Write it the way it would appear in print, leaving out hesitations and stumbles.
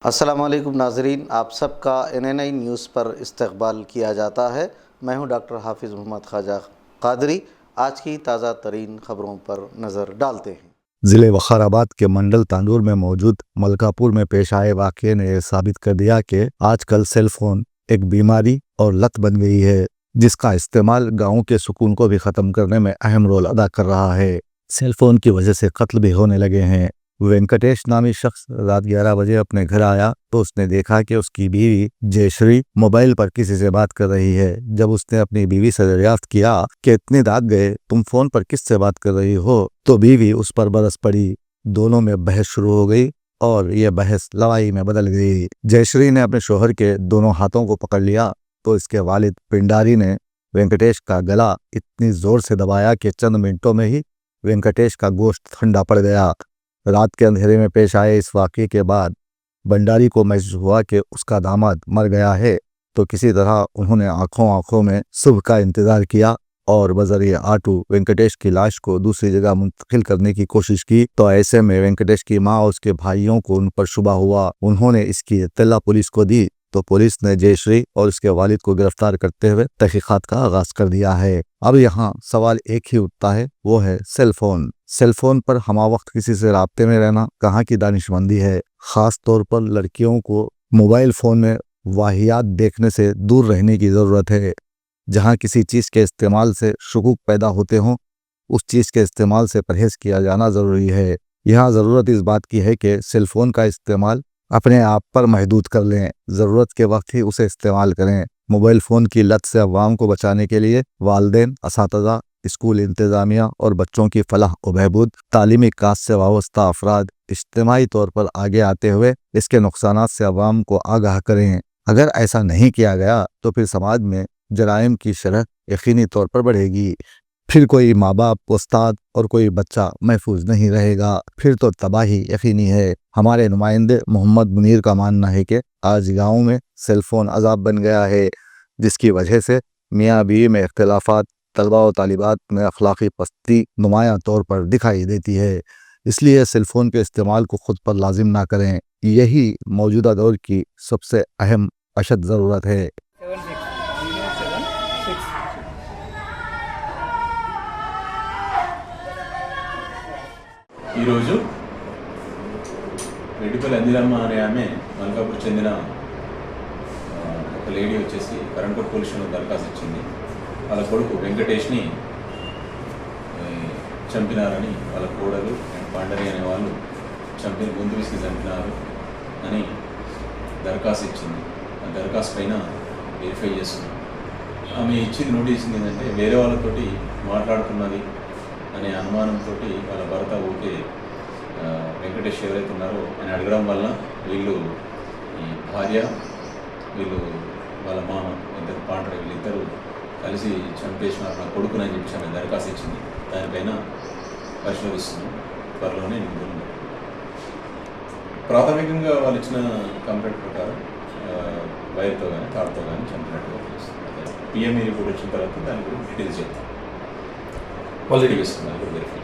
السلام علیکم ناظرین، آپ سب کا NNI نیوز پر استقبال کیا جاتا ہے۔ میں ہوں ڈاکٹر حافظ محمد خواجہ قادری۔ آج کی تازہ ترین خبروں پر نظر ڈالتے ہیں۔ ضلع وقار آباد کے منڈل تاندور میں موجود ملکا پور میں پیش آئے واقعے نے یہ ثابت کر دیا کہ آج کل سیل فون ایک بیماری اور لت بن گئی ہے، جس کا استعمال گاؤں کے سکون کو بھی ختم کرنے میں اہم رول ادا کر رہا ہے۔ سیل فون کی وجہ سے قتل بھی ہونے لگے ہیں۔ وینکٹیش نامی شخص رات 11 بجے اپنے گھر آیا تو اس نے دیکھا کہ اس کی بیوی جے شری موبائل پر کسی سے بات کر رہی ہے۔ جب اس نے اپنی بیوی سے دریافت کیا کہ اتنے رات گئے تم فون پر کس سے بات کر رہی ہو، تو بیوی اس پر برس پڑی۔ دونوں میں بحث شروع ہو گئی اور یہ بحث لڑائی میں بدل گئی۔ جے شری نے اپنے شوہر کے دونوں ہاتھوں کو پکڑ لیا تو اس کے والد پنڈاری نے وینکٹیش کا گلا اتنی زور سے دبایا کہ چند منٹوں میں ہی وینکٹیش کا گوشت ٹھنڈا پڑ گیا۔ رات کے اندھیرے میں پیش آئے اس واقعے کے بعد بنڈاری کو محسوس ہوا کہ اس کا داماد مر گیا ہے، تو کسی طرح انہوں نے آنکھوں میں صبح کا انتظار کیا اور بذریعہ آٹو وینکٹیش کی لاش کو دوسری جگہ منتقل کرنے کی کوشش کی، تو ایسے میں وینکٹیش کی ماں اور اس کے بھائیوں کو ان پر شبہ ہوا۔ انہوں نے اس کی اطلاع پولیس کو دی تو پولیس نے جے شری اور اس کے والد کو گرفتار کرتے ہوئے تحقیقات کا آغاز کر دیا ہے۔ اب یہاں سوال ایک ہی اٹھتا ہے، وہ ہے سیل فون۔ سیل فون پر ہمہ وقت کسی سے رابطے میں رہنا کہاں کی دانش مندی ہے؟ خاص طور پر لڑکیوں کو موبائل فون میں واہیات دیکھنے سے دور رہنے کی ضرورت ہے۔ جہاں کسی چیز کے استعمال سے شکوک پیدا ہوتے ہوں، اس چیز کے استعمال سے پرہیز کیا جانا ضروری ہے۔ یہاں ضرورت اس بات کی ہے کہ سیل فون کا استعمال اپنے آپ پر محدود کر لیں، ضرورت کے وقت ہی اسے استعمال کریں۔ موبائل فون کی لت سے عوام کو بچانے کے لیے والدین، اساتذہ، اسکول انتظامیہ اور بچوں کی فلاح و بہبود، تعلیمی کاج سے وابستہ افراد اجتماعی طور پر آگے آتے ہوئے اس کے نقصانات سے عوام کو آگاہ کریں۔ اگر ایسا نہیں کیا گیا تو پھر سماج میں جرائم کی شرح یقینی طور پر بڑھے گی، پھر کوئی ماں باپ، استاد اور کوئی بچہ محفوظ نہیں رہے گا، پھر تو تباہی یقینی ہے۔ ہمارے نمائندے محمد منیر کا ماننا ہے کہ آج گاؤں میں سیل فون عذاب بن گیا ہے، جس کی وجہ سے میاں بیوی میں اختلافات، طلباء و طالبات میں اخلاقی پستی نمایاں طور پر دکھائی دیتی ہے۔ اس لیے سیل فون کے استعمال کو خود پر لازم نہ کریں، یہی موجودہ دور کی سب سے اہم اشد ضرورت ہے۔ ఈరోజు రెడ్డిపల్లి అందిరమ్మ అనే ఆమె మల్కాపూర్ చెందిన ఒక లేడీ వచ్చేసి కరణ్కోట్ పోలీస్ స్టేషన్లో దరఖాస్తు ఇచ్చింది. వాళ్ళ కొడుకు వెంకటేష్ని చంపినారని, వాళ్ళ కోడలు పాండరి అనే వాళ్ళు గొంతు విసికి చంపినారు అని దరఖాస్తు ఇచ్చింది. ఆ దరఖాస్తు పైన వెరిఫై చేస్తున్నాం. ఆమె ఇచ్చింది నోటీస్ ఏంటంటే వేరే వాళ్ళతోటి మాట్లాడుతున్నది అనే అనుమానంతో వాళ్ళ భర్త ఓకే వెంకటేష్ ఎవరైతే ఉన్నారో అని అడగడం వల్ల వీళ్ళు ఈ భార్య, వీళ్ళు వాళ్ళ మామ ఇద్దరు పాండ్ర వీళ్ళిద్దరూ కలిసి చంపేసినారు నా కొడుకుని అని చెప్పి ఆమె దరఖాస్తు ఇచ్చింది. దానిపైన పరిశోధిస్తున్నాం. త్వరలోనే నిందితులు ప్రాథమికంగా వాళ్ళు ఇచ్చిన కంప్లైంట్ ప్రకారం వైర్తో కానీ తాడుతో కానీ చంపినట్టుగా తెలుస్తుంది. పిఎంఈ రిపోర్ట్ వచ్చిన తర్వాత దాని గురించి డీటెయిల్స్ చెప్తాం. ఆల్రెడీ వేస్తున్నారు వెరిఫై.